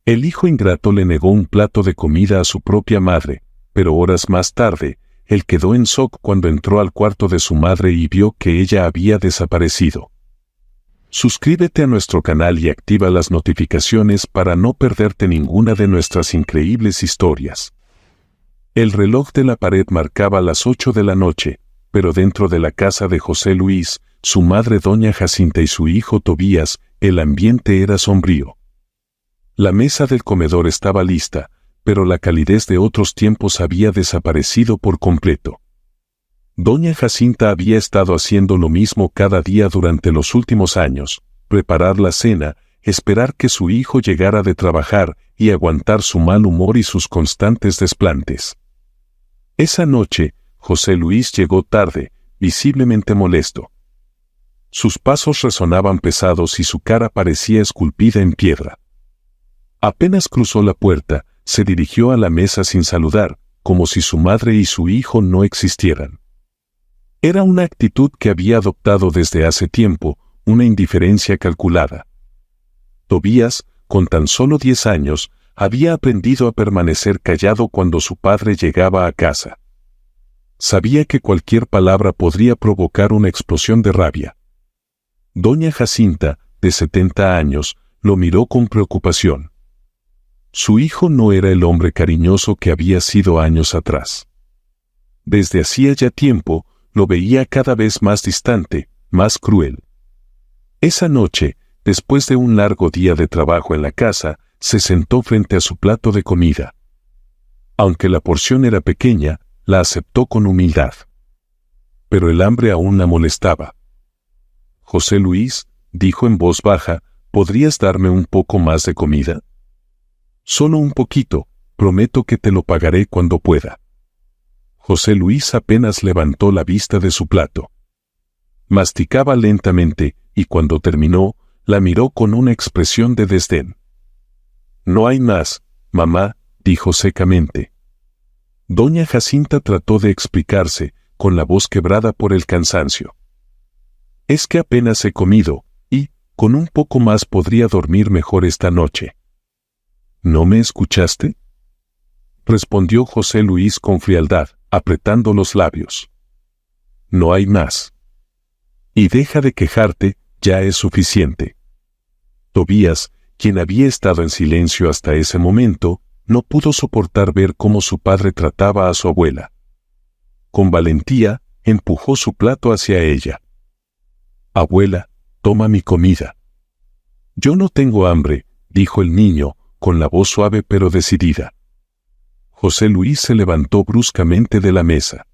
El hijo ingrato le negó un plato de comida a su propia madre, pero horas más tarde, él quedó en shock cuando entró al cuarto de su madre y vio que ella había desaparecido. Suscríbete a nuestro canal y activa las notificaciones para no perderte ninguna de nuestras increíbles historias. El reloj de la pared marcaba las 8 de la noche, pero dentro de la casa de José Luis, su madre doña Jacinta y su hijo Tobías, el ambiente era sombrío. La mesa del comedor estaba lista, pero la calidez de otros tiempos había desaparecido por completo. Doña Jacinta había estado haciendo lo mismo cada día durante los últimos años: preparar la cena, esperar que su hijo llegara de trabajar y aguantar su mal humor y sus constantes desplantes. Esa noche, José Luis llegó tarde, visiblemente molesto. Sus pasos resonaban pesados y su cara parecía esculpida en piedra. Apenas cruzó la puerta, se dirigió a la mesa sin saludar, como si su madre y su hijo no existieran. Era una actitud que había adoptado desde hace tiempo, una indiferencia calculada. Tobías, con tan solo 10 años, había aprendido a permanecer callado cuando su padre llegaba a casa. Sabía que cualquier palabra podría provocar una explosión de rabia. Doña Jacinta, de 70 años, lo miró con preocupación. Su hijo no era el hombre cariñoso que había sido años atrás. Desde hacía ya tiempo, lo veía cada vez más distante, más cruel. Esa noche, después de un largo día de trabajo en la casa, se sentó frente a su plato de comida. Aunque la porción era pequeña, la aceptó con humildad. Pero el hambre aún la molestaba. «José Luis», dijo en voz baja, «¿podrías darme un poco más de comida?» «Solo un poquito, prometo que te lo pagaré cuando pueda». José Luis apenas levantó la vista de su plato. Masticaba lentamente, y cuando terminó, la miró con una expresión de desdén. «No hay más, mamá», dijo secamente. Doña Jacinta trató de explicarse, con la voz quebrada por el cansancio. «Es que apenas he comido, y, con un poco más podría dormir mejor esta noche». «¿No me escuchaste?», respondió José Luis con frialdad, apretando los labios. «No hay más. Y deja de quejarte, ya es suficiente». Tobías, quien había estado en silencio hasta ese momento, no pudo soportar ver cómo su padre trataba a su abuela. Con valentía, empujó su plato hacia ella. «Abuela, toma mi comida». «Yo no tengo hambre», dijo el niño, con la voz suave pero decidida. José Luis se levantó bruscamente de la mesa.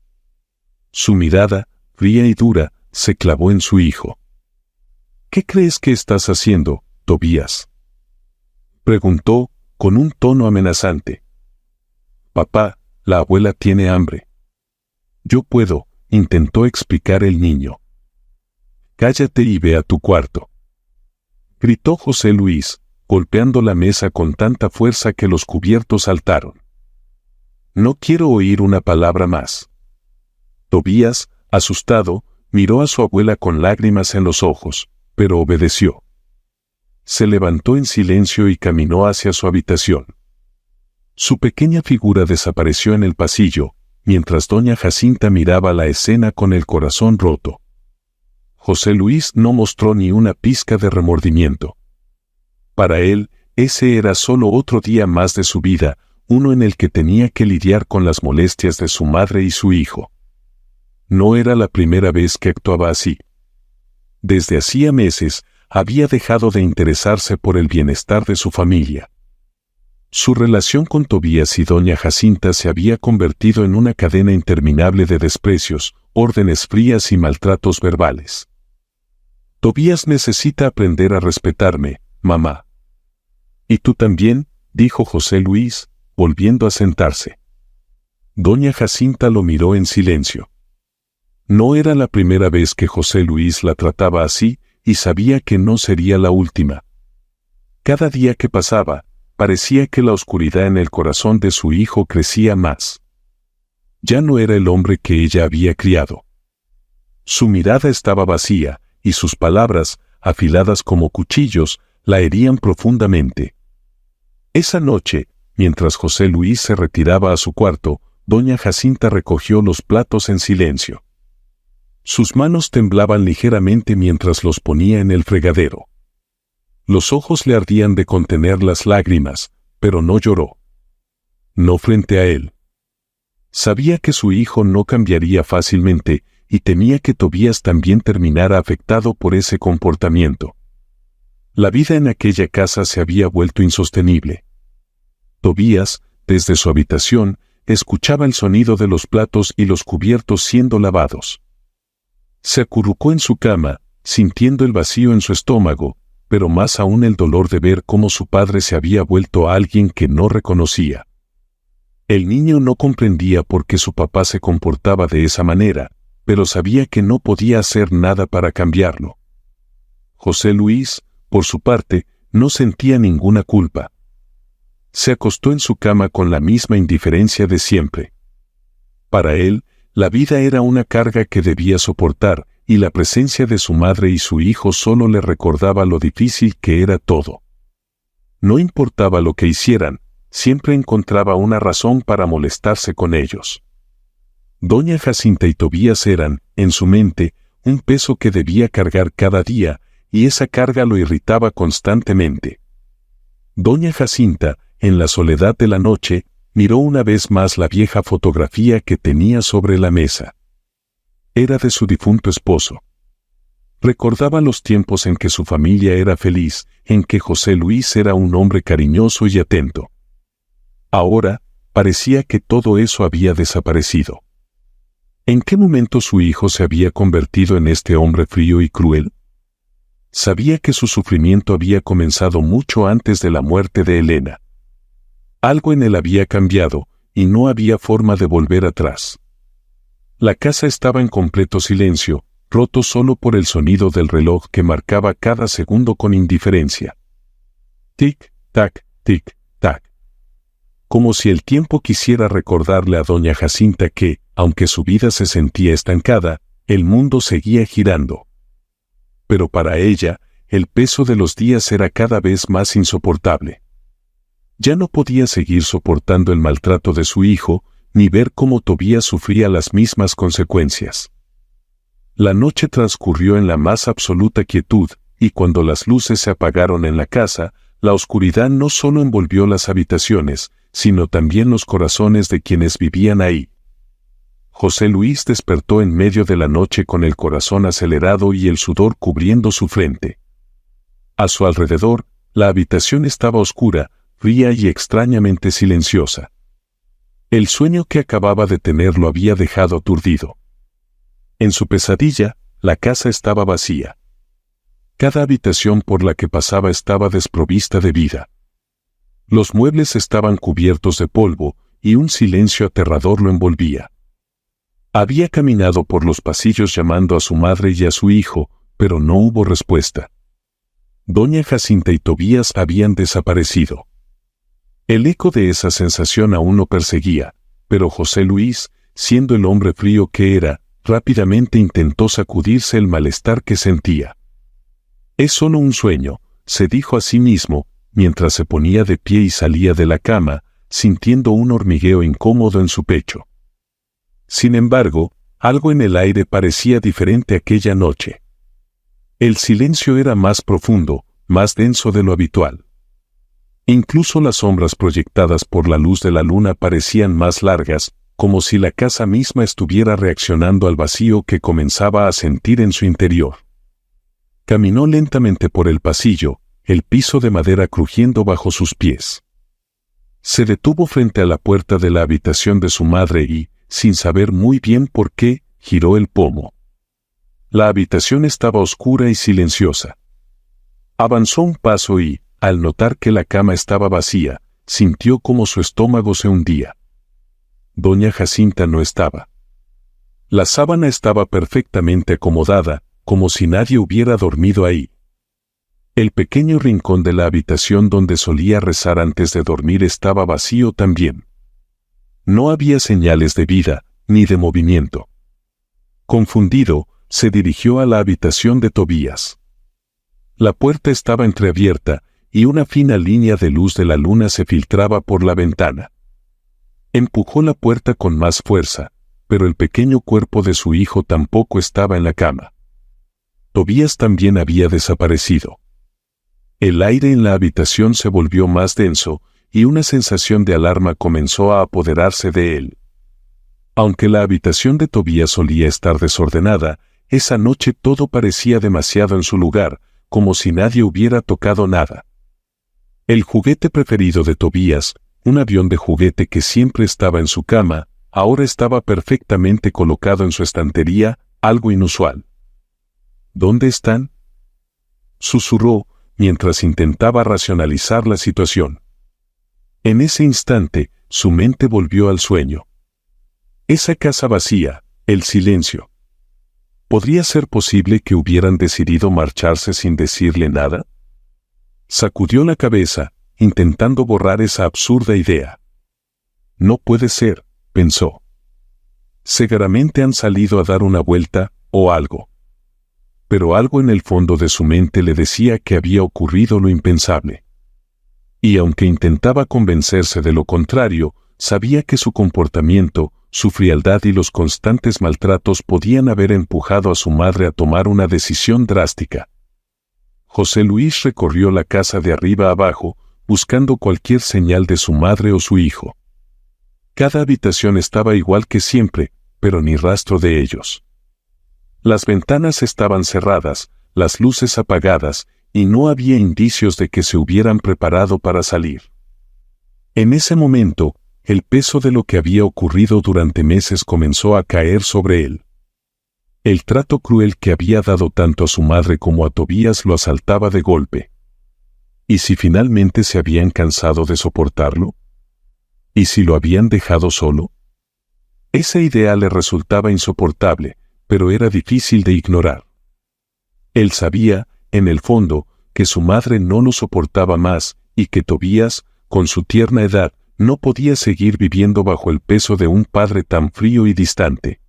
Su mirada, fría y dura, se clavó en su hijo. «¿Qué crees que estás haciendo, Tobías?», preguntó, con un tono amenazante. «Papá, la abuela tiene hambre». «Yo puedo», intentó explicar el niño. «Cállate y ve a tu cuarto», gritó José Luis, golpeando la mesa con tanta fuerza que los cubiertos saltaron. «No quiero oír una palabra más». Tobías, asustado, miró a su abuela con lágrimas en los ojos, pero obedeció. Se levantó en silencio y caminó hacia su habitación. Su pequeña figura desapareció en el pasillo, mientras doña Jacinta miraba la escena con el corazón roto. José Luis no mostró ni una pizca de remordimiento. Para él, ese era solo otro día más de su vida, uno en el que tenía que lidiar con las molestias de su madre y su hijo. No era la primera vez que actuaba así. Desde hacía meses, había dejado de interesarse por el bienestar de su familia. Su relación con Tobías y doña Jacinta se había convertido en una cadena interminable de desprecios, órdenes frías y maltratos verbales. «Tobías necesita aprender a respetarme, mamá». «¿Y tú también?», dijo José Luis, volviendo a sentarse. Doña Jacinta lo miró en silencio. No era la primera vez que José Luis la trataba así, y sabía que no sería la última. Cada día que pasaba, parecía que la oscuridad en el corazón de su hijo crecía más. Ya no era el hombre que ella había criado. Su mirada estaba vacía, y sus palabras, afiladas como cuchillos, la herían profundamente. Esa noche, mientras José Luis se retiraba a su cuarto, doña Jacinta recogió los platos en silencio. Sus manos temblaban ligeramente mientras los ponía en el fregadero. Los ojos le ardían de contener las lágrimas, pero no lloró. No frente a él. Sabía que su hijo no cambiaría fácilmente y temía que Tobías también terminara afectado por ese comportamiento. La vida en aquella casa se había vuelto insostenible. Tobías, desde su habitación, escuchaba el sonido de los platos y los cubiertos siendo lavados. Se acurrucó en su cama, sintiendo el vacío en su estómago, pero más aún el dolor de ver cómo su padre se había vuelto a alguien que no reconocía. El niño no comprendía por qué su papá se comportaba de esa manera, pero sabía que no podía hacer nada para cambiarlo. José Luis, por su parte, no sentía ninguna culpa. Se acostó en su cama con la misma indiferencia de siempre. Para él, la vida era una carga que debía soportar, y la presencia de su madre y su hijo solo le recordaba lo difícil que era todo. No importaba lo que hicieran, siempre encontraba una razón para molestarse con ellos. Doña Jacinta y Tobías eran, en su mente, un peso que debía cargar cada día, y esa carga lo irritaba constantemente. Doña Jacinta, en la soledad de la noche, miró una vez más la vieja fotografía que tenía sobre la mesa. Era de su difunto esposo. Recordaba los tiempos en que su familia era feliz, en que José Luis era un hombre cariñoso y atento. Ahora, parecía que todo eso había desaparecido. ¿En qué momento su hijo se había convertido en este hombre frío y cruel? Sabía que su sufrimiento había comenzado mucho antes de la muerte de Elena. Algo en él había cambiado, y no había forma de volver atrás. La casa estaba en completo silencio, roto solo por el sonido del reloj que marcaba cada segundo con indiferencia. Tic-tac, tic-tac. Como si el tiempo quisiera recordarle a doña Jacinta que, aunque su vida se sentía estancada, el mundo seguía girando. Pero para ella, el peso de los días era cada vez más insoportable. Ya no podía seguir soportando el maltrato de su hijo, ni ver cómo Tobías sufría las mismas consecuencias. La noche transcurrió en la más absoluta quietud, y cuando las luces se apagaron en la casa, la oscuridad no solo envolvió las habitaciones, sino también los corazones de quienes vivían ahí. José Luis despertó en medio de la noche con el corazón acelerado y el sudor cubriendo su frente. A su alrededor, la habitación estaba oscura, fría y extrañamente silenciosa. El sueño que acababa de tener lo había dejado aturdido. En su pesadilla, la casa estaba vacía. Cada habitación por la que pasaba estaba desprovista de vida. Los muebles estaban cubiertos de polvo, y un silencio aterrador lo envolvía. Había caminado por los pasillos llamando a su madre y a su hijo, pero no hubo respuesta. Doña Jacinta y Tobías habían desaparecido. El eco de esa sensación aún lo perseguía, pero José Luis, siendo el hombre frío que era, rápidamente intentó sacudirse el malestar que sentía. «Es solo un sueño», se dijo a sí mismo, mientras se ponía de pie y salía de la cama, sintiendo un hormigueo incómodo en su pecho. Sin embargo, algo en el aire parecía diferente aquella noche. El silencio era más profundo, más denso de lo habitual. Incluso las sombras proyectadas por la luz de la luna parecían más largas, como si la casa misma estuviera reaccionando al vacío que comenzaba a sentir en su interior. Caminó lentamente por el pasillo, el piso de madera crujiendo bajo sus pies. Se detuvo frente a la puerta de la habitación de su madre y, sin saber muy bien por qué, giró el pomo. La habitación estaba oscura y silenciosa. Avanzó un paso y, al notar que la cama estaba vacía, sintió como su estómago se hundía. Doña Jacinta no estaba. La sábana estaba perfectamente acomodada, como si nadie hubiera dormido ahí. El pequeño rincón de la habitación donde solía rezar antes de dormir estaba vacío también. No había señales de vida, ni de movimiento. Confundido, se dirigió a la habitación de Tobías. La puerta estaba entreabierta, y una fina línea de luz de la luna se filtraba por la ventana. Empujó la puerta con más fuerza, pero el pequeño cuerpo de su hijo tampoco estaba en la cama. Tobías también había desaparecido. El aire en la habitación se volvió más denso, y una sensación de alarma comenzó a apoderarse de él. Aunque la habitación de Tobías solía estar desordenada, esa noche todo parecía demasiado en su lugar, como si nadie hubiera tocado nada. El juguete preferido de Tobías, un avión de juguete que siempre estaba en su cama, ahora estaba perfectamente colocado en su estantería, algo inusual. ¿Dónde están?, susurró, mientras intentaba racionalizar la situación. En ese instante, su mente volvió al sueño. Esa casa vacía, el silencio. ¿Podría ser posible que hubieran decidido marcharse sin decirle nada? Sacudió la cabeza, intentando borrar esa absurda idea. No puede ser, pensó. Seguramente han salido a dar una vuelta, o algo. Pero algo en el fondo de su mente le decía que había ocurrido lo impensable. Y aunque intentaba convencerse de lo contrario, sabía que su comportamiento, su frialdad y los constantes maltratos podían haber empujado a su madre a tomar una decisión drástica. José Luis recorrió la casa de arriba a abajo, buscando cualquier señal de su madre o su hijo. Cada habitación estaba igual que siempre, pero ni rastro de ellos. Las ventanas estaban cerradas, las luces apagadas, y no había indicios de que se hubieran preparado para salir. En ese momento, el peso de lo que había ocurrido durante meses comenzó a caer sobre él. El trato cruel que había dado tanto a su madre como a Tobías lo asaltaba de golpe. ¿Y si finalmente se habían cansado de soportarlo? ¿Y si lo habían dejado solo? Esa idea le resultaba insoportable, pero era difícil de ignorar. Él sabía, en el fondo, que su madre no lo soportaba más, y que Tobías, con su tierna edad, no podía seguir viviendo bajo el peso de un padre tan frío y distante.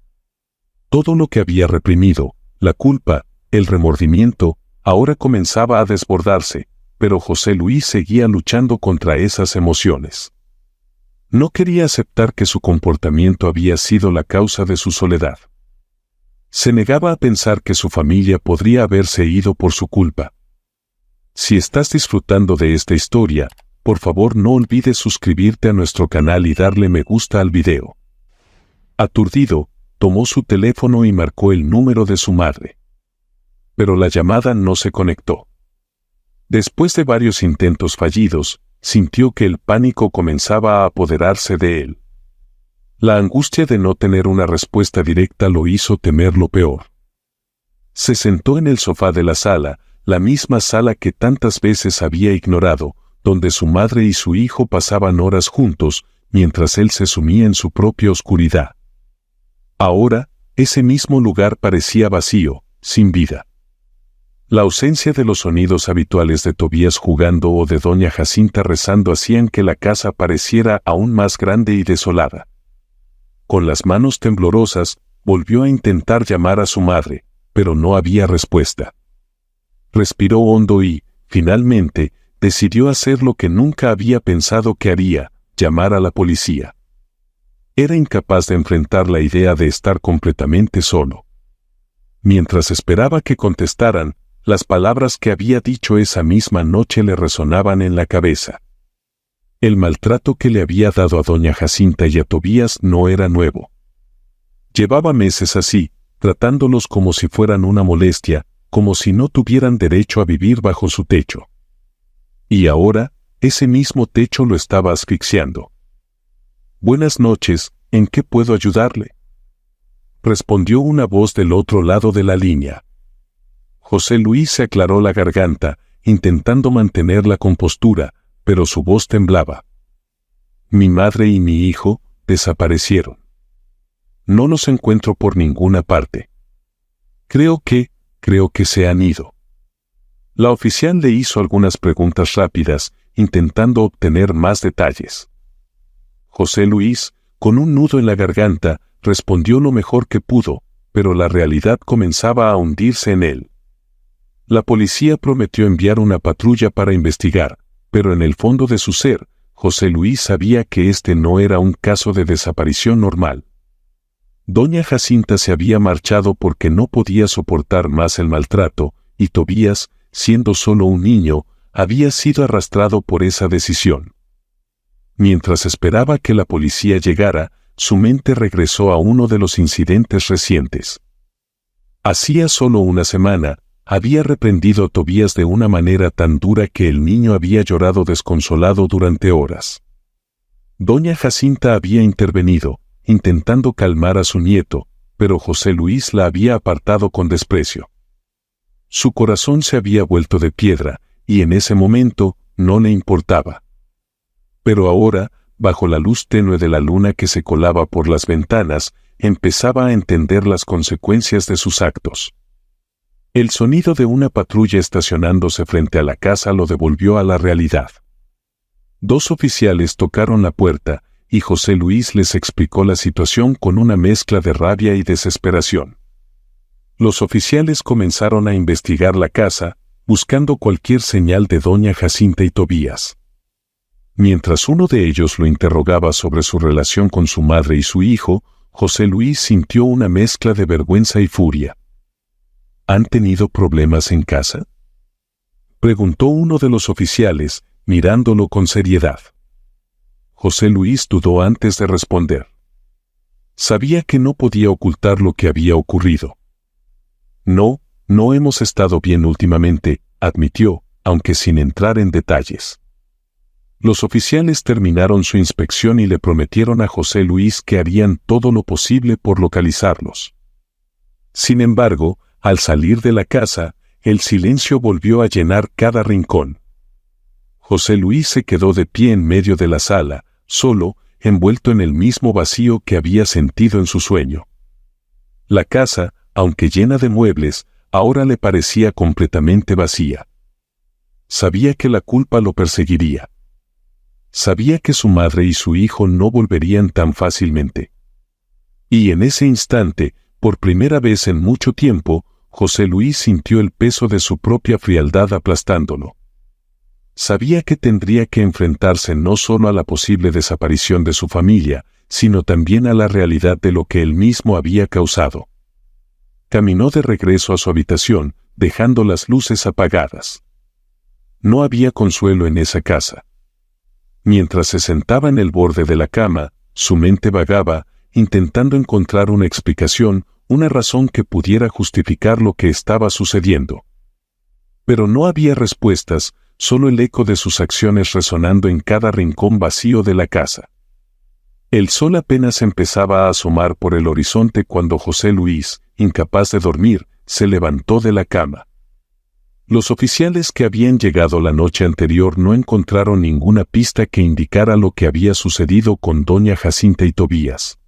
Todo lo que había reprimido, la culpa, el remordimiento, ahora comenzaba a desbordarse, pero José Luis seguía luchando contra esas emociones. No quería aceptar que su comportamiento había sido la causa de su soledad. Se negaba a pensar que su familia podría haberse ido por su culpa. Si estás disfrutando de esta historia, por favor no olvides suscribirte a nuestro canal y darle me gusta al video. Aturdido, tomó su teléfono y marcó el número de su madre. Pero la llamada no se conectó. Después de varios intentos fallidos, sintió que el pánico comenzaba a apoderarse de él. La angustia de no tener una respuesta directa lo hizo temer lo peor. Se sentó en el sofá de la sala, la misma sala que tantas veces había ignorado, donde su madre y su hijo pasaban horas juntos, mientras él se sumía en su propia oscuridad. Ahora, ese mismo lugar parecía vacío, sin vida. La ausencia de los sonidos habituales de Tobías jugando o de doña Jacinta rezando hacían que la casa pareciera aún más grande y desolada. Con las manos temblorosas, volvió a intentar llamar a su madre, pero no había respuesta. Respiró hondo y, finalmente, decidió hacer lo que nunca había pensado que haría, llamar a la policía. Era incapaz de enfrentar la idea de estar completamente solo. Mientras esperaba que contestaran, las palabras que había dicho esa misma noche le resonaban en la cabeza. El maltrato que le había dado a doña Jacinta y a Tobías no era nuevo. Llevaba meses así, tratándolos como si fueran una molestia, como si no tuvieran derecho a vivir bajo su techo. Y ahora, ese mismo techo lo estaba asfixiando. «Buenas noches, ¿en qué puedo ayudarle?», respondió una voz del otro lado de la línea. José Luis se aclaró la garganta, intentando mantener la compostura, pero su voz temblaba. «Mi madre y mi hijo desaparecieron. No los encuentro por ninguna parte. Creo que se han ido». La oficial le hizo algunas preguntas rápidas, intentando obtener más detalles. José Luis, con un nudo en la garganta, respondió lo mejor que pudo, pero la realidad comenzaba a hundirse en él. La policía prometió enviar una patrulla para investigar, pero en el fondo de su ser, José Luis sabía que este no era un caso de desaparición normal. Doña Jacinta se había marchado porque no podía soportar más el maltrato, y Tobías, siendo solo un niño, había sido arrastrado por esa decisión. Mientras esperaba que la policía llegara, su mente regresó a uno de los incidentes recientes. Hacía solo una semana, había reprendido a Tobías de una manera tan dura que el niño había llorado desconsolado durante horas. Doña Jacinta había intervenido, intentando calmar a su nieto, pero José Luis la había apartado con desprecio. Su corazón se había vuelto de piedra, y en ese momento no le importaba. Pero ahora, bajo la luz tenue de la luna que se colaba por las ventanas, empezaba a entender las consecuencias de sus actos. El sonido de una patrulla estacionándose frente a la casa lo devolvió a la realidad. 2 oficiales tocaron la puerta, y José Luis les explicó la situación con una mezcla de rabia y desesperación. Los oficiales comenzaron a investigar la casa, buscando cualquier señal de doña Jacinta y Tobías. Mientras uno de ellos lo interrogaba sobre su relación con su madre y su hijo, José Luis sintió una mezcla de vergüenza y furia. ¿Han tenido problemas en casa?, preguntó uno de los oficiales, mirándolo con seriedad. José Luis dudó antes de responder. Sabía que no podía ocultar lo que había ocurrido. No hemos estado bien últimamente, admitió, aunque sin entrar en detalles. Los oficiales terminaron su inspección y le prometieron a José Luis que harían todo lo posible por localizarlos. Sin embargo, al salir de la casa, el silencio volvió a llenar cada rincón. José Luis se quedó de pie en medio de la sala, solo, envuelto en el mismo vacío que había sentido en su sueño. La casa, aunque llena de muebles, ahora le parecía completamente vacía. Sabía que la culpa lo perseguiría. Sabía que su madre y su hijo no volverían tan fácilmente. Y en ese instante, por primera vez en mucho tiempo, José Luis sintió el peso de su propia frialdad aplastándolo. Sabía que tendría que enfrentarse no solo a la posible desaparición de su familia, sino también a la realidad de lo que él mismo había causado. Caminó de regreso a su habitación, dejando las luces apagadas. No había consuelo en esa casa. Mientras se sentaba en el borde de la cama, su mente vagaba, intentando encontrar una explicación, una razón que pudiera justificar lo que estaba sucediendo. Pero no había respuestas, solo el eco de sus acciones resonando en cada rincón vacío de la casa. El sol apenas empezaba a asomar por el horizonte cuando José Luis, incapaz de dormir, se levantó de la cama. Los oficiales que habían llegado la noche anterior no encontraron ninguna pista que indicara lo que había sucedido con doña Jacinta y Tobías.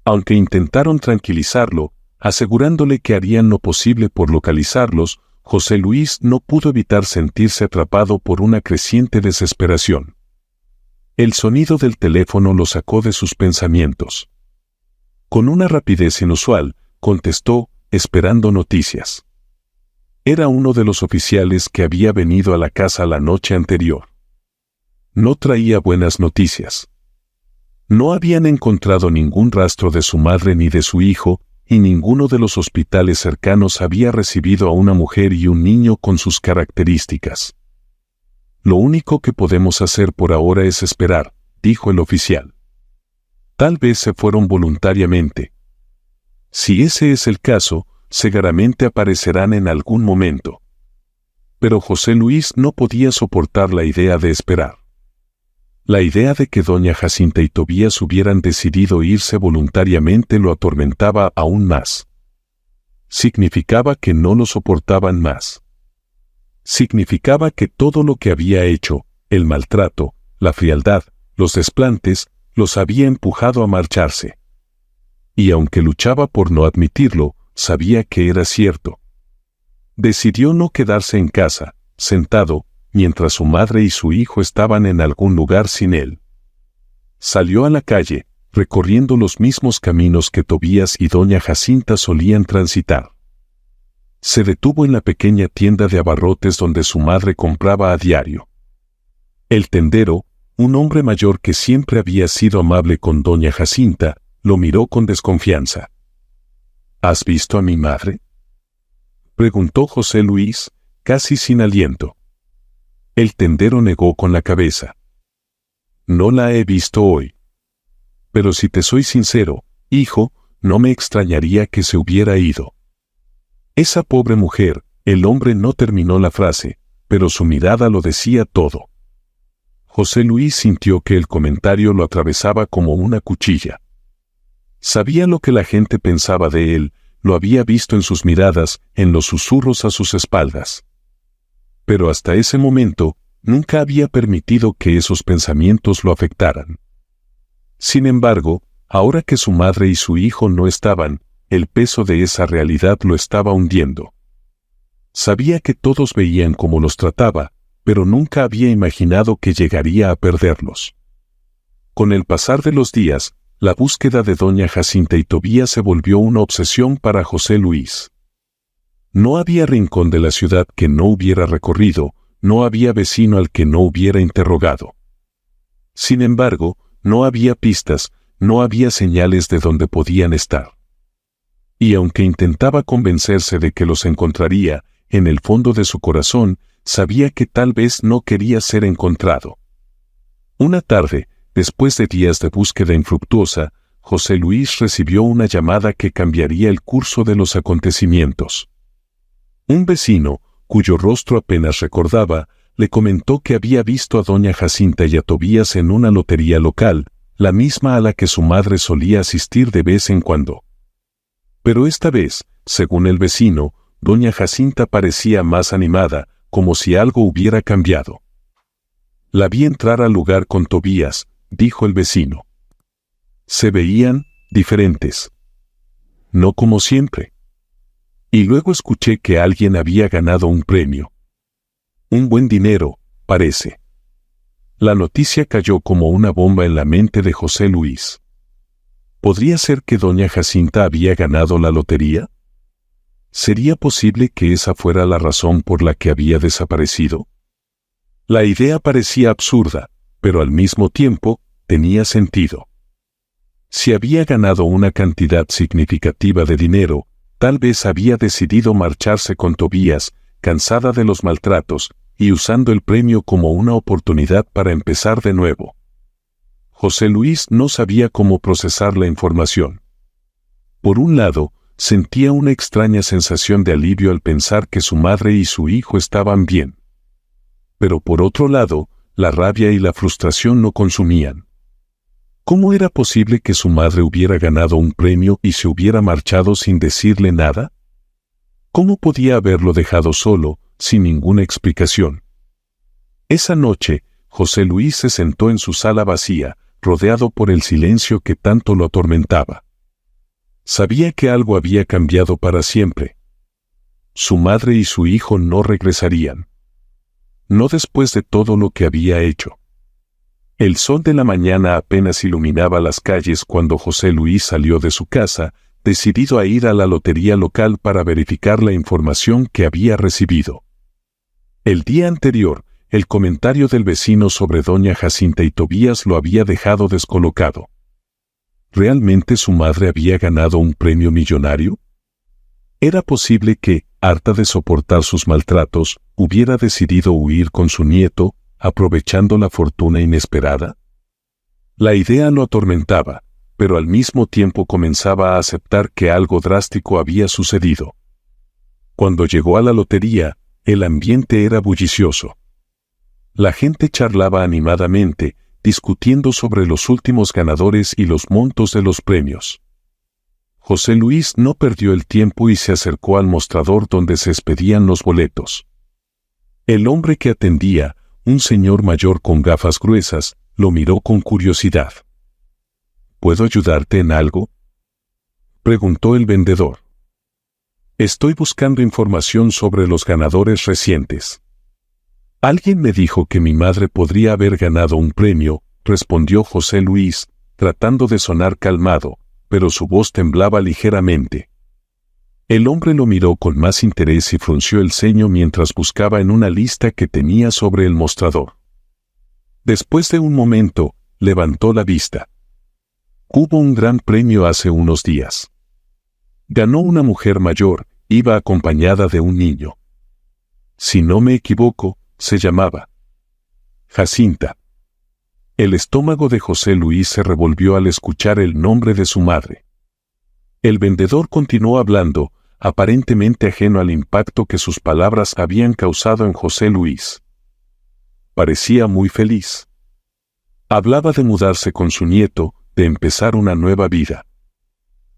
Aunque intentaron tranquilizarlo, asegurándole que harían lo posible por localizarlos, José Luis no pudo evitar sentirse atrapado por una creciente desesperación. El sonido del teléfono lo sacó de sus pensamientos. Con una rapidez inusual, contestó, esperando noticias. Era uno de los oficiales que había venido a la casa la noche anterior. No traía buenas noticias. No habían encontrado ningún rastro de su madre ni de su hijo, y ninguno de los hospitales cercanos había recibido a una mujer y un niño con sus características. Lo único que podemos hacer por ahora es esperar, dijo el oficial. Tal vez se fueron voluntariamente. Si ese es el caso, seguramente aparecerán en algún momento. Pero José Luis no podía soportar la idea de esperar. La idea de que doña Jacinta y Tobías hubieran decidido irse voluntariamente lo atormentaba aún más. Significaba que no lo soportaban más. Significaba que todo lo que había hecho, el maltrato, la frialdad, los desplantes, los había empujado a marcharse. Y aunque luchaba por no admitirlo, sabía que era cierto. Decidió no quedarse en casa, sentado, mientras su madre y su hijo estaban en algún lugar sin él. Salió a la calle, recorriendo los mismos caminos que Tobías y doña Jacinta solían transitar. Se detuvo en la pequeña tienda de abarrotes donde su madre compraba a diario. El tendero, un hombre mayor que siempre había sido amable con doña Jacinta, lo miró con desconfianza. ¿Has visto a mi madre?, preguntó José Luis, casi sin aliento. El tendero negó con la cabeza. No la he visto hoy. Pero si te soy sincero, hijo, no me extrañaría que se hubiera ido. Esa pobre mujer. El hombre no terminó la frase, pero su mirada lo decía todo. José Luis sintió que el comentario lo atravesaba como una cuchilla. Sabía lo que la gente pensaba de él, lo había visto en sus miradas, en los susurros a sus espaldas. Pero hasta ese momento, nunca había permitido que esos pensamientos lo afectaran. Sin embargo, ahora que su madre y su hijo no estaban, el peso de esa realidad lo estaba hundiendo. Sabía que todos veían cómo los trataba, pero nunca había imaginado que llegaría a perderlos. Con el pasar de los días, la búsqueda de doña Jacinta y Tobías se volvió una obsesión para José Luis. No había rincón de la ciudad que no hubiera recorrido, no había vecino al que no hubiera interrogado. Sin embargo, no había pistas, no había señales de dónde podían estar. Y aunque intentaba convencerse de que los encontraría, en el fondo de su corazón, sabía que tal vez no quería ser encontrado. Una tarde, después de días de búsqueda infructuosa, José Luis recibió una llamada que cambiaría el curso de los acontecimientos. Un vecino, cuyo rostro apenas recordaba, le comentó que había visto a doña Jacinta y a Tobías en una lotería local, la misma a la que su madre solía asistir de vez en cuando. Pero esta vez, según el vecino, doña Jacinta parecía más animada, como si algo hubiera cambiado. La vi entrar al lugar con Tobías, dijo el vecino. Se veían diferentes. No como siempre. Y luego escuché que alguien había ganado un premio. Un buen dinero, parece. La noticia cayó como una bomba en la mente de José Luis. ¿Podría ser que doña Jacinta había ganado la lotería? ¿Sería posible que esa fuera la razón por la que había desaparecido? La idea parecía absurda, pero al mismo tiempo, tenía sentido. Si había ganado una cantidad significativa de dinero, tal vez había decidido marcharse con Tobías, cansada de los maltratos, y usando el premio como una oportunidad para empezar de nuevo. José Luis no sabía cómo procesar la información. Por un lado, sentía una extraña sensación de alivio al pensar que su madre y su hijo estaban bien. Pero por otro lado, la rabia y la frustración lo consumían. ¿Cómo era posible que su madre hubiera ganado un premio y se hubiera marchado sin decirle nada? ¿Cómo podía haberlo dejado solo, sin ninguna explicación? Esa noche, José Luis se sentó en su sala vacía, rodeado por el silencio que tanto lo atormentaba. Sabía que algo había cambiado para siempre. Su madre y su hijo no regresarían. No después de todo lo que había hecho. El sol de la mañana apenas iluminaba las calles cuando José Luis salió de su casa, decidido a ir a la lotería local para verificar la información que había recibido. El día anterior, el comentario del vecino sobre doña Jacinta y Tobías lo había dejado descolocado. ¿Realmente su madre había ganado un premio millonario? ¿Era posible que, harta de soportar sus maltratos, hubiera decidido huir con su nieto, aprovechando la fortuna inesperada? La idea lo atormentaba, pero al mismo tiempo comenzaba a aceptar que algo drástico había sucedido. Cuando llegó a la lotería, el ambiente era bullicioso. La gente charlaba animadamente, discutiendo sobre los últimos ganadores y los montos de los premios. José Luis no perdió el tiempo y se acercó al mostrador donde se expedían los boletos. El hombre que atendía, un señor mayor con gafas gruesas, lo miró con curiosidad. ¿Puedo ayudarte en algo?, preguntó el vendedor. Estoy buscando información sobre los ganadores recientes. Alguien me dijo que mi madre podría haber ganado un premio, respondió José Luis, tratando de sonar calmado, pero su voz temblaba ligeramente. El hombre lo miró con más interés y frunció el ceño mientras buscaba en una lista que tenía sobre el mostrador. Después de un momento, levantó la vista. Hubo un gran premio hace unos días. Ganó una mujer mayor, iba acompañada de un niño. Si no me equivoco, se llamaba Jacinta. El estómago de José Luis se revolvió al escuchar el nombre de su madre. El vendedor continuó hablando, aparentemente ajeno al impacto que sus palabras habían causado en José Luis. Parecía muy feliz. Hablaba de mudarse con su nieto, de empezar una nueva vida.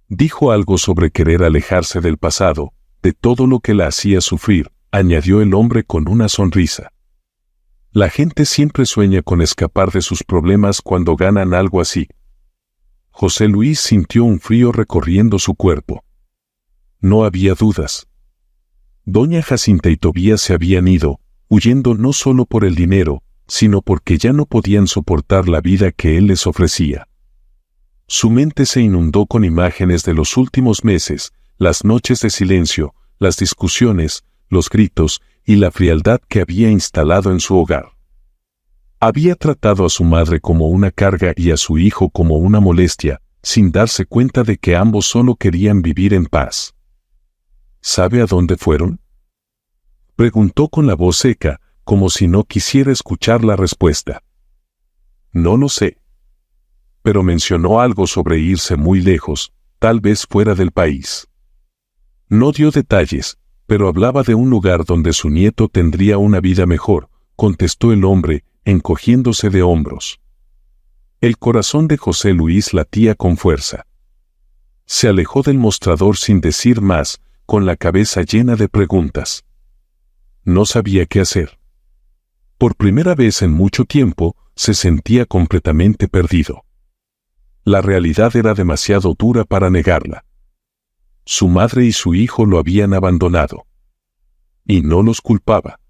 Dijo algo sobre querer alejarse del pasado, de todo lo que la hacía sufrir, añadió el hombre con una sonrisa. La gente siempre sueña con escapar de sus problemas cuando ganan algo así. José Luis sintió un frío recorriendo su cuerpo. No había dudas. Doña Jacinta y Tobías se habían ido, huyendo no solo por el dinero, sino porque ya no podían soportar la vida que él les ofrecía. Su mente se inundó con imágenes de los últimos meses, las noches de silencio, las discusiones, los gritos y la frialdad que había instalado en su hogar. Había tratado a su madre como una carga y a su hijo como una molestia, sin darse cuenta de que ambos solo querían vivir en paz. ¿Sabe a dónde fueron?, preguntó con la voz seca, como si no quisiera escuchar la respuesta. No lo sé. Pero mencionó algo sobre irse muy lejos, tal vez fuera del país. No dio detalles, pero hablaba de un lugar donde su nieto tendría una vida mejor, contestó el hombre, encogiéndose de hombros. El corazón de José Luis latía con fuerza. Se alejó del mostrador sin decir más, con la cabeza llena de preguntas. No sabía qué hacer. Por primera vez en mucho tiempo, se sentía completamente perdido. La realidad era demasiado dura para negarla. Su madre y su hijo lo habían abandonado. Y no los culpaba.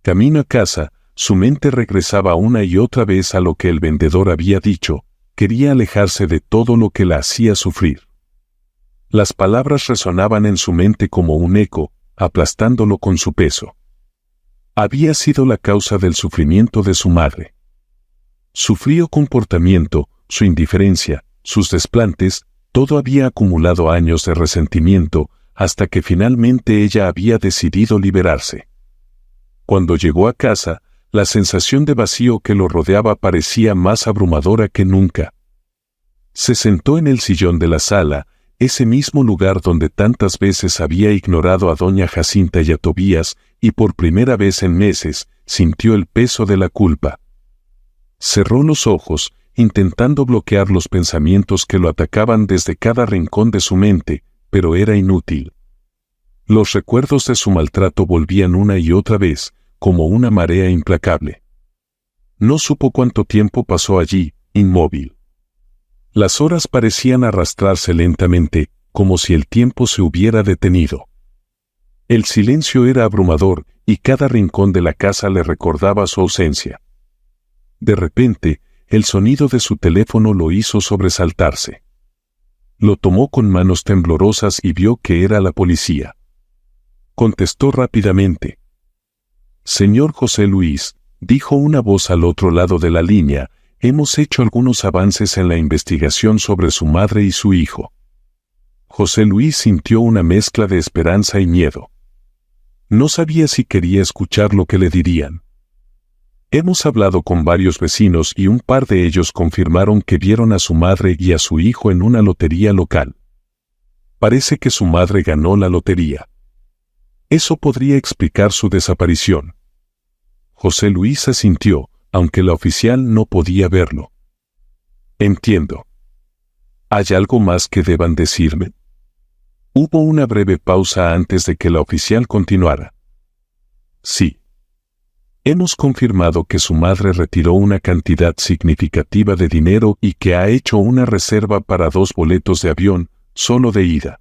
Camino a casa, su mente regresaba una y otra vez a lo que el vendedor había dicho, quería alejarse de todo lo que la hacía sufrir. Las palabras resonaban en su mente como un eco, aplastándolo con su peso. Había sido la causa del sufrimiento de su madre. Su frío comportamiento, su indiferencia, sus desplantes, todo había acumulado años de resentimiento, hasta que finalmente ella había decidido liberarse. Cuando llegó a casa, la sensación de vacío que lo rodeaba parecía más abrumadora que nunca. Se sentó en el sillón de la sala, ese mismo lugar donde tantas veces había ignorado a doña Jacinta y a Tobías, y por primera vez en meses, sintió el peso de la culpa. Cerró los ojos, intentando bloquear los pensamientos que lo atacaban desde cada rincón de su mente, pero era inútil. Los recuerdos de su maltrato volvían una y otra vez, como una marea implacable. No supo cuánto tiempo pasó allí, inmóvil. Las horas parecían arrastrarse lentamente, como si el tiempo se hubiera detenido. El silencio era abrumador, y cada rincón de la casa le recordaba su ausencia. De repente, el sonido de su teléfono lo hizo sobresaltarse. Lo tomó con manos temblorosas y vio que era la policía. Contestó rápidamente. «Señor José Luis», dijo una voz al otro lado de la línea, «hemos hecho algunos avances en la investigación sobre su madre y su hijo». José Luis sintió una mezcla de esperanza y miedo. No sabía si quería escuchar lo que le dirían. Hemos hablado con varios vecinos y un par de ellos confirmaron que vieron a su madre y a su hijo en una lotería local. Parece que su madre ganó la lotería. Eso podría explicar su desaparición. José Luis asintió, aunque la oficial no podía verlo. Entiendo. ¿Hay algo más que deban decirme? Hubo una breve pausa antes de que la oficial continuara. Sí. Hemos confirmado que su madre retiró una cantidad significativa de dinero y que ha hecho una reserva para 2 boletos de avión, solo de ida.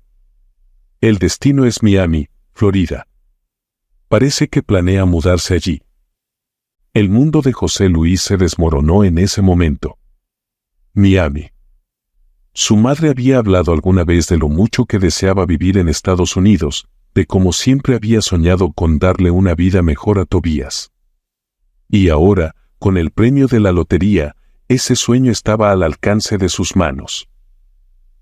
El destino es Miami, Florida. Parece que planea mudarse allí. El mundo de José Luis se desmoronó en ese momento. Miami. Su madre había hablado alguna vez de lo mucho que deseaba vivir en Estados Unidos, de cómo siempre había soñado con darle una vida mejor a Tobías. Y ahora, con el premio de la lotería, ese sueño estaba al alcance de sus manos.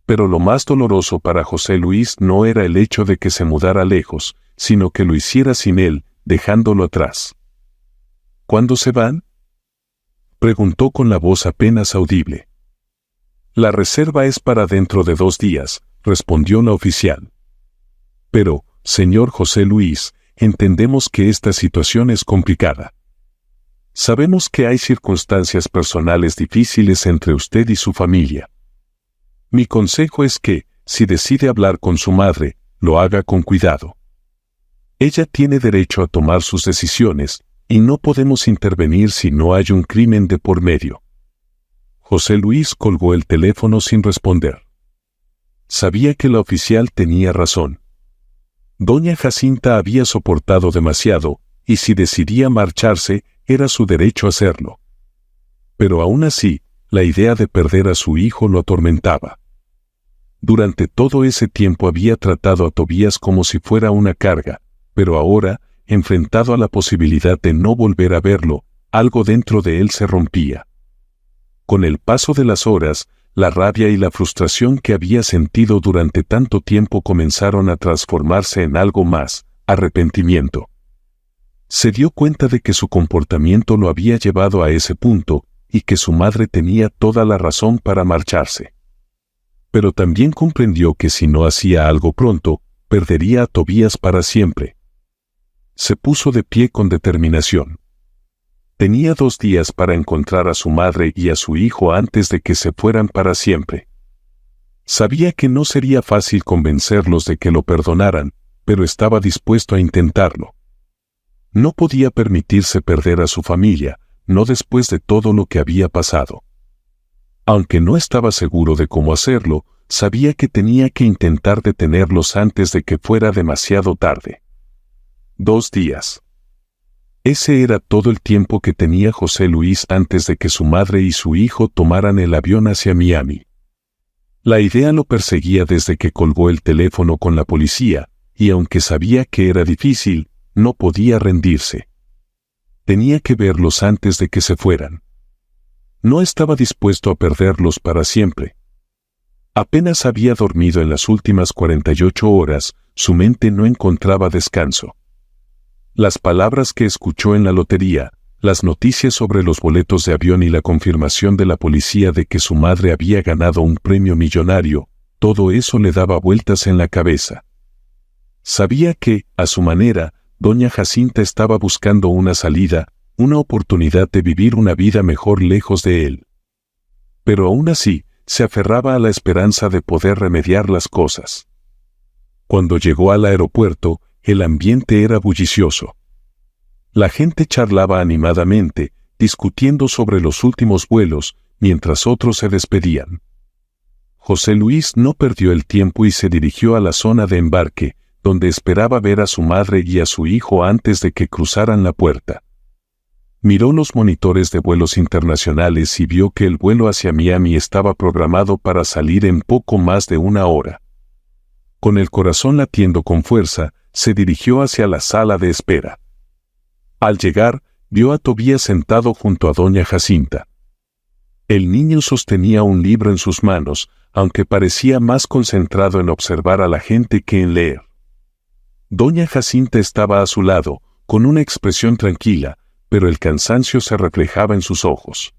Pero lo más doloroso para José Luis no era el hecho de que se mudara lejos, sino que lo hiciera sin él, dejándolo atrás. ¿Cuándo se van?, preguntó con la voz apenas audible. La reserva es para dentro de 2 días, respondió la oficial. Pero, señor José Luis, entendemos que esta situación es complicada. Sabemos que hay circunstancias personales difíciles entre usted y su familia. Mi consejo es que, si decide hablar con su madre, lo haga con cuidado. Ella tiene derecho a tomar sus decisiones, y no podemos intervenir si no hay un crimen de por medio. José Luis colgó el teléfono sin responder. Sabía que la oficial tenía razón. Doña Jacinta había soportado demasiado, y si decidía marcharse, era su derecho hacerlo. Pero aún así, la idea de perder a su hijo lo atormentaba. Durante todo ese tiempo había tratado a Tobías como si fuera una carga, pero ahora, enfrentado a la posibilidad de no volver a verlo, algo dentro de él se rompía. Con el paso de las horas, la rabia y la frustración que había sentido durante tanto tiempo comenzaron a transformarse en algo más, arrepentimiento. Se dio cuenta de que su comportamiento lo había llevado a ese punto, y que su madre tenía toda la razón para marcharse. Pero también comprendió que si no hacía algo pronto, perdería a Tobías para siempre. Se puso de pie con determinación. Tenía 2 días para encontrar a su madre y a su hijo antes de que se fueran para siempre. Sabía que no sería fácil convencerlos de que lo perdonaran, pero estaba dispuesto a intentarlo. No podía permitirse perder a su familia, no después de todo lo que había pasado. Aunque no estaba seguro de cómo hacerlo, sabía que tenía que intentar detenerlos antes de que fuera demasiado tarde. 2 días. Ese era todo el tiempo que tenía José Luis antes de que su madre y su hijo tomaran el avión hacia Miami. La idea lo perseguía desde que colgó el teléfono con la policía, y aunque sabía que era difícil, no podía rendirse. Tenía que verlos antes de que se fueran. No estaba dispuesto a perderlos para siempre. Apenas había dormido en las últimas 48 horas, su mente no encontraba descanso. Las palabras que escuchó en la lotería, las noticias sobre los boletos de avión y la confirmación de la policía de que su madre había ganado un premio millonario, todo eso le daba vueltas en la cabeza. Sabía que, a su manera, doña Jacinta estaba buscando una salida, una oportunidad de vivir una vida mejor lejos de él. Pero aún así, se aferraba a la esperanza de poder remediar las cosas. Cuando llegó al aeropuerto, el ambiente era bullicioso. La gente charlaba animadamente, discutiendo sobre los últimos vuelos, mientras otros se despedían. José Luis no perdió el tiempo y se dirigió a la zona de embarque, donde esperaba ver a su madre y a su hijo antes de que cruzaran la puerta. Miró los monitores de vuelos internacionales y vio que el vuelo hacia Miami estaba programado para salir en poco más de 1 hora. Con el corazón latiendo con fuerza, se dirigió hacia la sala de espera. Al llegar, vio a Tobías sentado junto a doña Jacinta. El niño sostenía un libro en sus manos, aunque parecía más concentrado en observar a la gente que en leer. Doña Jacinta estaba a su lado, con una expresión tranquila, pero el cansancio se reflejaba en sus ojos.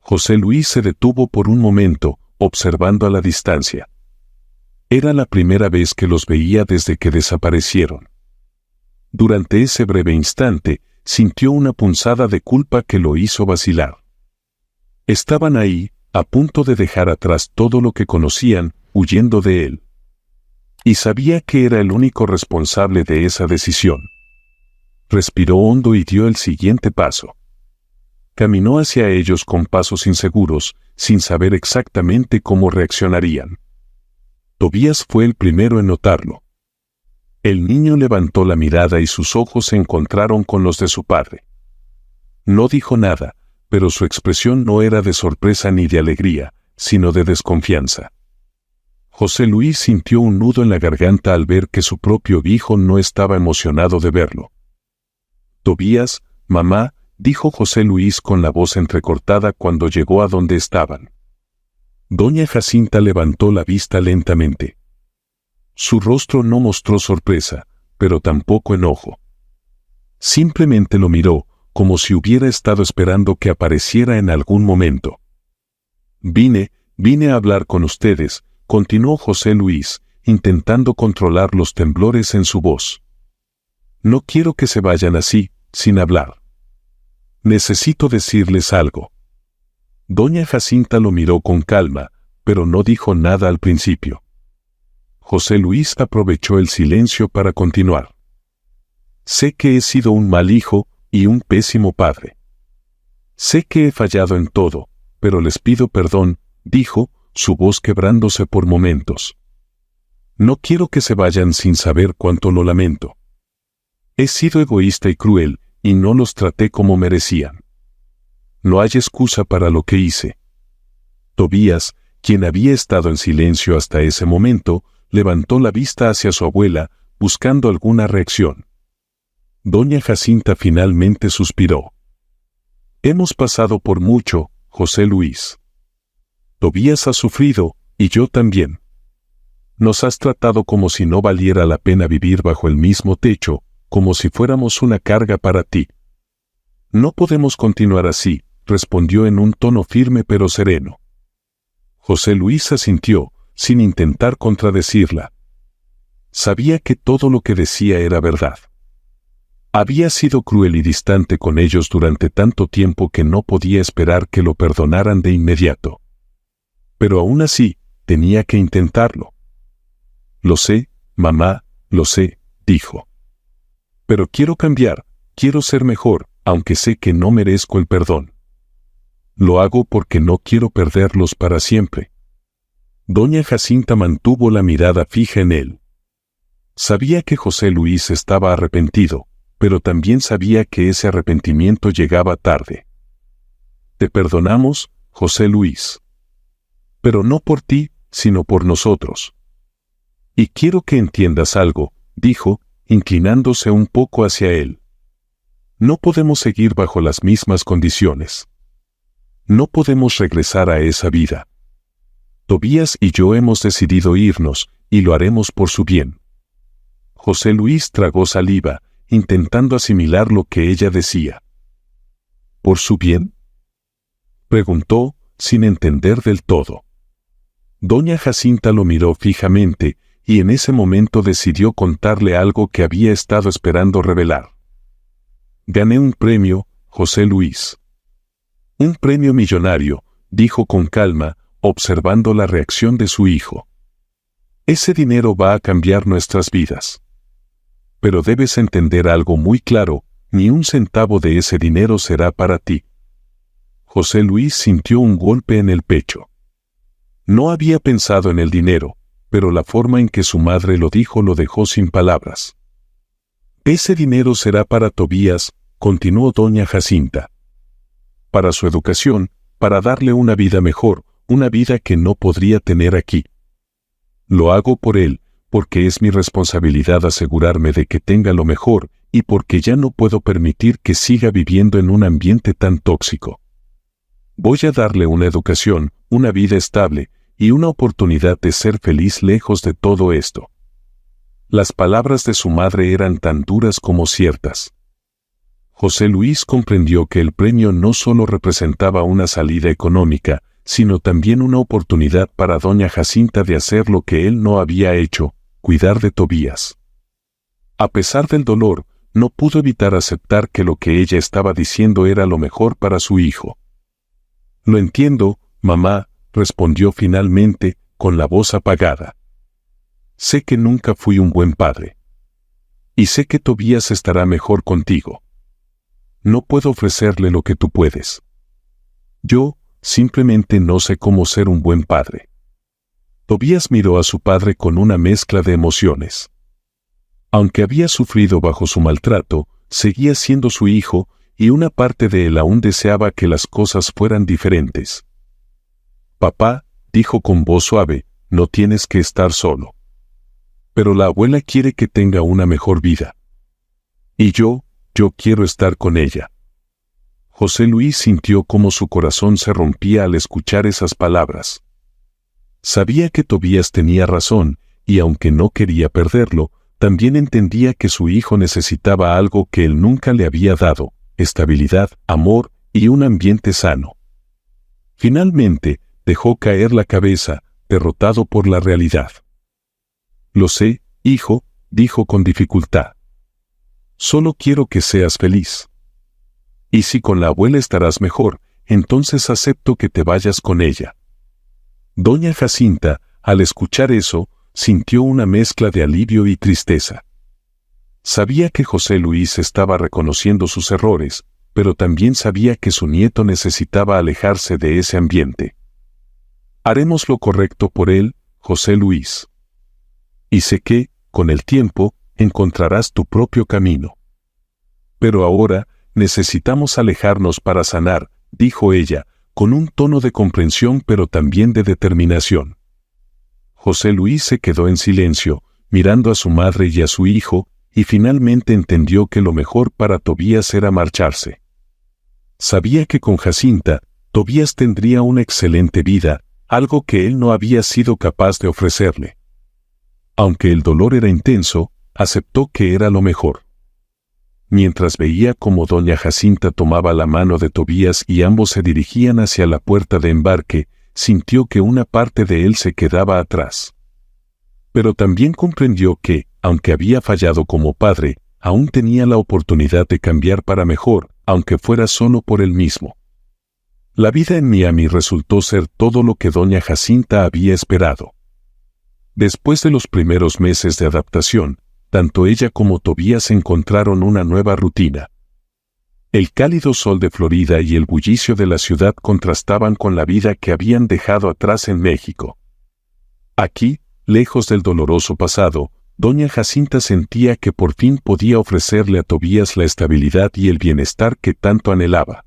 José Luis se detuvo por un momento, observando a la distancia. Era la primera vez que los veía desde que desaparecieron. Durante ese breve instante, sintió una punzada de culpa que lo hizo vacilar. Estaban ahí, a punto de dejar atrás todo lo que conocían, huyendo de él. Y sabía que era el único responsable de esa decisión. Respiró hondo y dio el siguiente paso. Caminó hacia ellos con pasos inseguros, sin saber exactamente cómo reaccionarían. Tobías fue el primero en notarlo. El niño levantó la mirada y sus ojos se encontraron con los de su padre. No dijo nada, pero su expresión no era de sorpresa ni de alegría, sino de desconfianza. José Luis sintió un nudo en la garganta al ver que su propio hijo no estaba emocionado de verlo. Tobías, mamá, dijo José Luis con la voz entrecortada cuando llegó a donde estaban. Doña Jacinta levantó la vista lentamente. Su rostro no mostró sorpresa, pero tampoco enojo. Simplemente lo miró, como si hubiera estado esperando que apareciera en algún momento. Vine a hablar con ustedes, continuó José Luis, intentando controlar los temblores en su voz. No quiero que se vayan así, sin hablar. Necesito decirles algo. Doña Jacinta lo miró con calma, pero no dijo nada al principio. José Luis aprovechó el silencio para continuar. Sé que he sido un mal hijo y un pésimo padre. Sé que he fallado en todo, pero les pido perdón, dijo, su voz quebrándose por momentos. No quiero que se vayan sin saber cuánto lo lamento. He sido egoísta y cruel, y no los traté como merecían. No hay excusa para lo que hice. Tobías, quien había estado en silencio hasta ese momento, levantó la vista hacia su abuela, buscando alguna reacción. Doña Jacinta finalmente suspiró. Hemos pasado por mucho, José Luis. Tobías ha sufrido, y yo también. Nos has tratado como si no valiera la pena vivir bajo el mismo techo, como si fuéramos una carga para ti. No podemos continuar así, respondió en un tono firme pero sereno. José Luis asintió, sin intentar contradecirla. Sabía que todo lo que decía era verdad. Había sido cruel y distante con ellos durante tanto tiempo que no podía esperar que lo perdonaran de inmediato. Pero aún así, tenía que intentarlo. Lo sé, mamá, lo sé, dijo. Pero quiero cambiar, quiero ser mejor, aunque sé que no merezco el perdón. Lo hago porque no quiero perderlos para siempre. Doña Jacinta mantuvo la mirada fija en él. Sabía que José Luis estaba arrepentido, pero también sabía que ese arrepentimiento llegaba tarde. Te perdonamos, José Luis. Pero no por ti, sino por nosotros. Y quiero que entiendas algo, dijo, inclinándose un poco hacia él. No podemos seguir bajo las mismas condiciones. No podemos regresar a esa vida. Tobías y yo hemos decidido irnos, y lo haremos por su bien. José Luis tragó saliva, intentando asimilar lo que ella decía. ¿Por su bien?, preguntó, sin entender del todo. Doña Jacinta lo miró fijamente, y en ese momento decidió contarle algo que había estado esperando revelar. Gané un premio, José Luis. Un premio millonario, dijo con calma, observando la reacción de su hijo. Ese dinero va a cambiar nuestras vidas. Pero debes entender algo muy claro, ni un centavo de ese dinero será para ti. José Luis sintió un golpe en el pecho. No había pensado en el dinero, pero la forma en que su madre lo dijo lo dejó sin palabras. Ese dinero será para Tobías, continuó doña Jacinta. Para su educación, para darle una vida mejor, una vida que no podría tener aquí. Lo hago por él, porque es mi responsabilidad asegurarme de que tenga lo mejor, y porque ya no puedo permitir que siga viviendo en un ambiente tan tóxico. Voy a darle una educación, una vida estable, y una oportunidad de ser feliz lejos de todo esto. Las palabras de su madre eran tan duras como ciertas. José Luis comprendió que el premio no solo representaba una salida económica, sino también una oportunidad para doña Jacinta de hacer lo que él no había hecho, cuidar de Tobías. A pesar del dolor, no pudo evitar aceptar que lo que ella estaba diciendo era lo mejor para su hijo. Lo entiendo, mamá, respondió finalmente, con la voz apagada. Sé que nunca fui un buen padre. Y sé que Tobías estará mejor contigo. No puedo ofrecerle lo que tú puedes. Yo, simplemente no sé cómo ser un buen padre. Tobías miró a su padre con una mezcla de emociones. Aunque había sufrido bajo su maltrato, seguía siendo su hijo, y una parte de él aún deseaba que las cosas fueran diferentes. Papá, dijo con voz suave, no tienes que estar solo. Pero la abuela quiere que tenga una mejor vida. Y yo quiero estar con ella. José Luis sintió cómo su corazón se rompía al escuchar esas palabras. Sabía que Tobías tenía razón, y aunque no quería perderlo, también entendía que su hijo necesitaba algo que él nunca le había dado, estabilidad, amor y un ambiente sano. Finalmente, dejó caer la cabeza, derrotado por la realidad. Lo sé, hijo, dijo con dificultad. Solo quiero que seas feliz. Y si con la abuela estarás mejor, entonces acepto que te vayas con ella. Doña Jacinta, al escuchar eso, sintió una mezcla de alivio y tristeza. Sabía que José Luis estaba reconociendo sus errores, pero también sabía que su nieto necesitaba alejarse de ese ambiente. Haremos lo correcto por él, José Luis. Y sé que, con el tiempo, encontrarás tu propio camino. Pero ahora, necesitamos alejarnos para sanar, dijo ella, con un tono de comprensión pero también de determinación. José Luis se quedó en silencio, mirando a su madre y a su hijo, y finalmente entendió que lo mejor para Tobías era marcharse. Sabía que con Jacinta, Tobías tendría una excelente vida, algo que él no había sido capaz de ofrecerle. Aunque el dolor era intenso, aceptó que era lo mejor. Mientras veía cómo doña Jacinta tomaba la mano de Tobías y ambos se dirigían hacia la puerta de embarque, sintió que una parte de él se quedaba atrás. Pero también comprendió que, aunque había fallado como padre, aún tenía la oportunidad de cambiar para mejor, aunque fuera solo por él mismo. La vida en Miami resultó ser todo lo que doña Jacinta había esperado. Después de los primeros meses de adaptación, tanto ella como Tobías encontraron una nueva rutina. El cálido sol de Florida y el bullicio de la ciudad contrastaban con la vida que habían dejado atrás en México. Aquí, lejos del doloroso pasado, doña Jacinta sentía que por fin podía ofrecerle a Tobías la estabilidad y el bienestar que tanto anhelaba.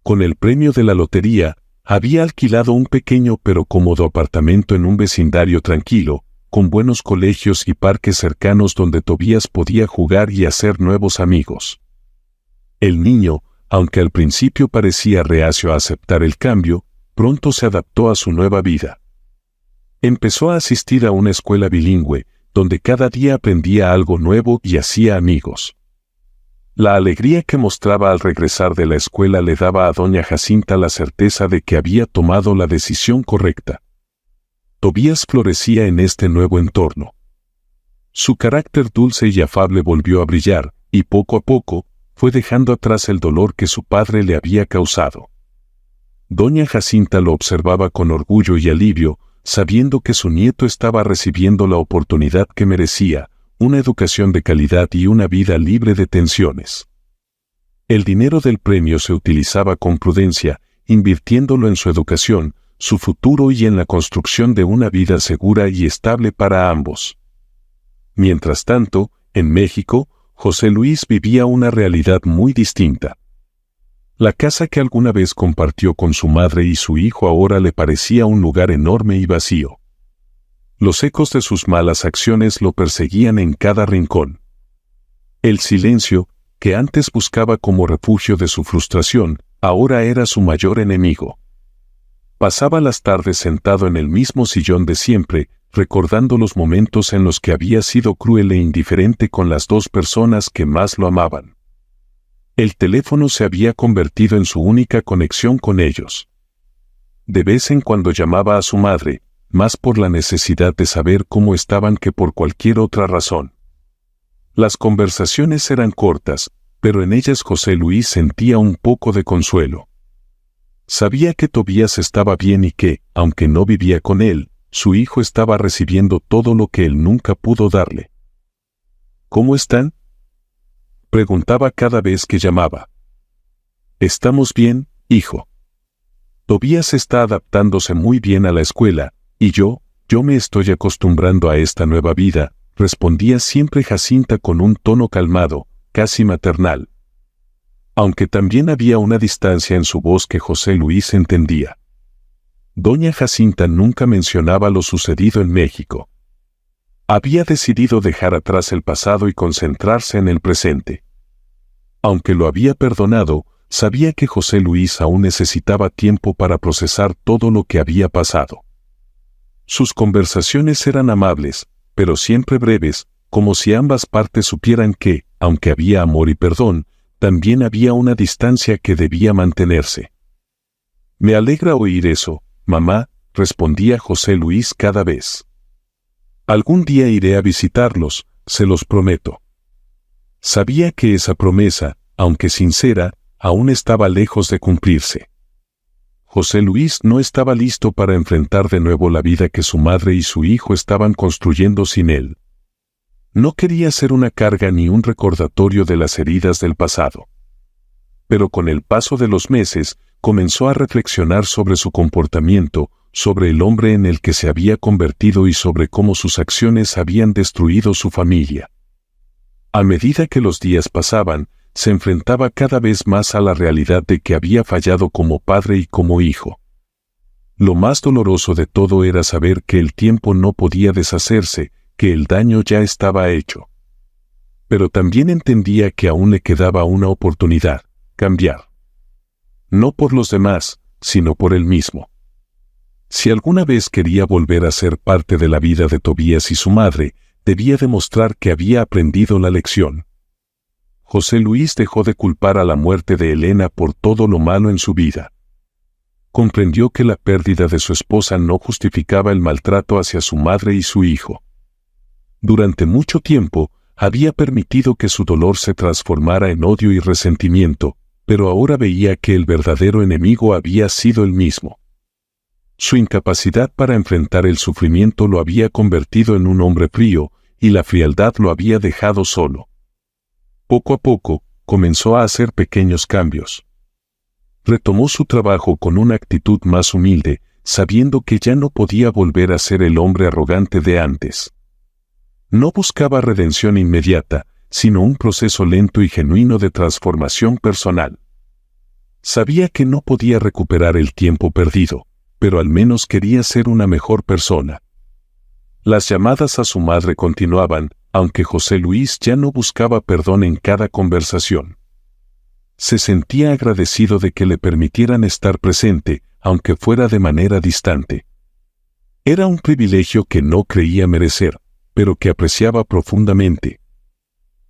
Con el premio de la lotería, había alquilado un pequeño pero cómodo apartamento en un vecindario tranquilo, con buenos colegios y parques cercanos donde Tobías podía jugar y hacer nuevos amigos. El niño, aunque al principio parecía reacio a aceptar el cambio, pronto se adaptó a su nueva vida. Empezó a asistir a una escuela bilingüe, donde cada día aprendía algo nuevo y hacía amigos. La alegría que mostraba al regresar de la escuela le daba a doña Jacinta la certeza de que había tomado la decisión correcta. Tobías florecía en este nuevo entorno. Su carácter dulce y afable volvió a brillar, y poco a poco, fue dejando atrás el dolor que su padre le había causado. Doña Jacinta lo observaba con orgullo y alivio, sabiendo que su nieto estaba recibiendo la oportunidad que merecía, una educación de calidad y una vida libre de tensiones. El dinero del premio se utilizaba con prudencia, invirtiéndolo en su educación, su futuro y en la construcción de una vida segura y estable para ambos. Mientras tanto, en México, José Luis vivía una realidad muy distinta. La casa que alguna vez compartió con su madre y su hijo ahora le parecía un lugar enorme y vacío. Los ecos de sus malas acciones lo perseguían en cada rincón. El silencio, que antes buscaba como refugio de su frustración, ahora era su mayor enemigo. Pasaba las tardes sentado en el mismo sillón de siempre, recordando los momentos en los que había sido cruel e indiferente con las dos personas que más lo amaban. El teléfono se había convertido en su única conexión con ellos. De vez en cuando llamaba a su madre, más por la necesidad de saber cómo estaban que por cualquier otra razón. Las conversaciones eran cortas, pero en ellas José Luis sentía un poco de consuelo. Sabía que Tobías estaba bien y que, aunque no vivía con él, su hijo estaba recibiendo todo lo que él nunca pudo darle. ¿Cómo están?, preguntaba cada vez que llamaba. Estamos bien, hijo. Tobías está adaptándose muy bien a la escuela, y yo me estoy acostumbrando a esta nueva vida, respondía siempre Jacinta con un tono calmado, casi maternal. Aunque también había una distancia en su voz que José Luis entendía. Doña Jacinta nunca mencionaba lo sucedido en México. Había decidido dejar atrás el pasado y concentrarse en el presente. Aunque lo había perdonado, sabía que José Luis aún necesitaba tiempo para procesar todo lo que había pasado. Sus conversaciones eran amables, pero siempre breves, como si ambas partes supieran que, aunque había amor y perdón, también había una distancia que debía mantenerse. Me alegra oír eso, mamá, respondía José Luis cada vez. Algún día iré a visitarlos, se los prometo. Sabía que esa promesa, aunque sincera, aún estaba lejos de cumplirse. José Luis no estaba listo para enfrentar de nuevo la vida que su madre y su hijo estaban construyendo sin él. No quería ser una carga ni un recordatorio de las heridas del pasado. Pero con el paso de los meses, comenzó a reflexionar sobre su comportamiento, sobre el hombre en el que se había convertido y sobre cómo sus acciones habían destruido su familia. A medida que los días pasaban, se enfrentaba cada vez más a la realidad de que había fallado como padre y como hijo. Lo más doloroso de todo era saber que el tiempo no podía deshacerse, que el daño ya estaba hecho. Pero también entendía que aún le quedaba una oportunidad: cambiar. No por los demás, sino por él mismo. Si alguna vez quería volver a ser parte de la vida de Tobías y su madre, debía demostrar que había aprendido la lección. José Luis dejó de culpar a la muerte de Elena por todo lo malo en su vida. Comprendió que la pérdida de su esposa no justificaba el maltrato hacia su madre y su hijo. Durante mucho tiempo, había permitido que su dolor se transformara en odio y resentimiento, pero ahora veía que el verdadero enemigo había sido él mismo. Su incapacidad para enfrentar el sufrimiento lo había convertido en un hombre frío, y la frialdad lo había dejado solo. Poco a poco, comenzó a hacer pequeños cambios. Retomó su trabajo con una actitud más humilde, sabiendo que ya no podía volver a ser el hombre arrogante de antes. No buscaba redención inmediata, sino un proceso lento y genuino de transformación personal. Sabía que no podía recuperar el tiempo perdido, pero al menos quería ser una mejor persona. Las llamadas a su madre continuaban, aunque José Luis ya no buscaba perdón en cada conversación. Se sentía agradecido de que le permitieran estar presente, aunque fuera de manera distante. Era un privilegio que no creía merecer, pero que apreciaba profundamente.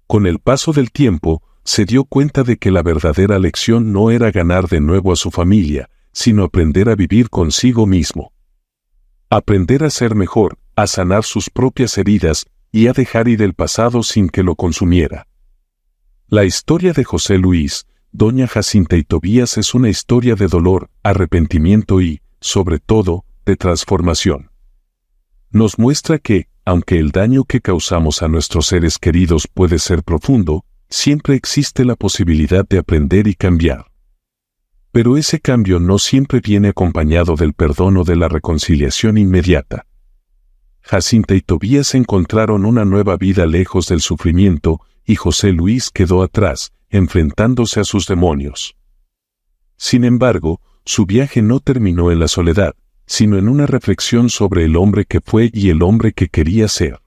Con el paso del tiempo, se dio cuenta de que la verdadera lección no era ganar de nuevo a su familia, sino aprender a vivir consigo mismo. Aprender a ser mejor, a sanar sus propias heridas y a dejar ir el pasado sin que lo consumiera. La historia de José Luis, Doña Jacinta y Tobías es una historia de dolor, arrepentimiento y, sobre todo, de transformación. Nos muestra que, aunque el daño que causamos a nuestros seres queridos puede ser profundo, siempre existe la posibilidad de aprender y cambiar. Pero ese cambio no siempre viene acompañado del perdón o de la reconciliación inmediata. Jacinta y Tobías encontraron una nueva vida lejos del sufrimiento, y José Luis quedó atrás, enfrentándose a sus demonios. Sin embargo, su viaje no terminó en la soledad, sino en una reflexión sobre el hombre que fue y el hombre que quería ser.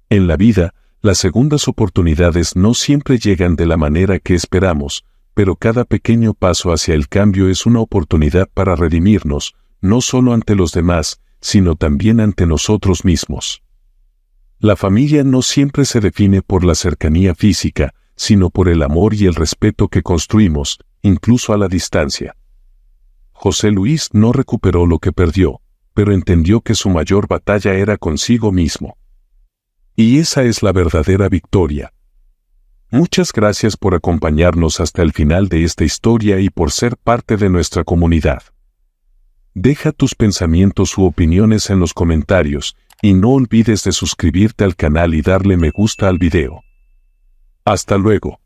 En la vida, las segundas oportunidades no siempre llegan de la manera que esperamos, pero cada pequeño paso hacia el cambio es una oportunidad para redimirnos, no solo ante los demás, sino también ante nosotros mismos. La familia no siempre se define por la cercanía física, sino por el amor y el respeto que construimos, incluso a la distancia. José Luis no recuperó lo que perdió, pero entendió que su mayor batalla era consigo mismo. Y esa es la verdadera victoria. Muchas gracias por acompañarnos hasta el final de esta historia y por ser parte de nuestra comunidad. Deja tus pensamientos u opiniones en los comentarios, y no olvides de suscribirte al canal y darle me gusta al video. Hasta luego.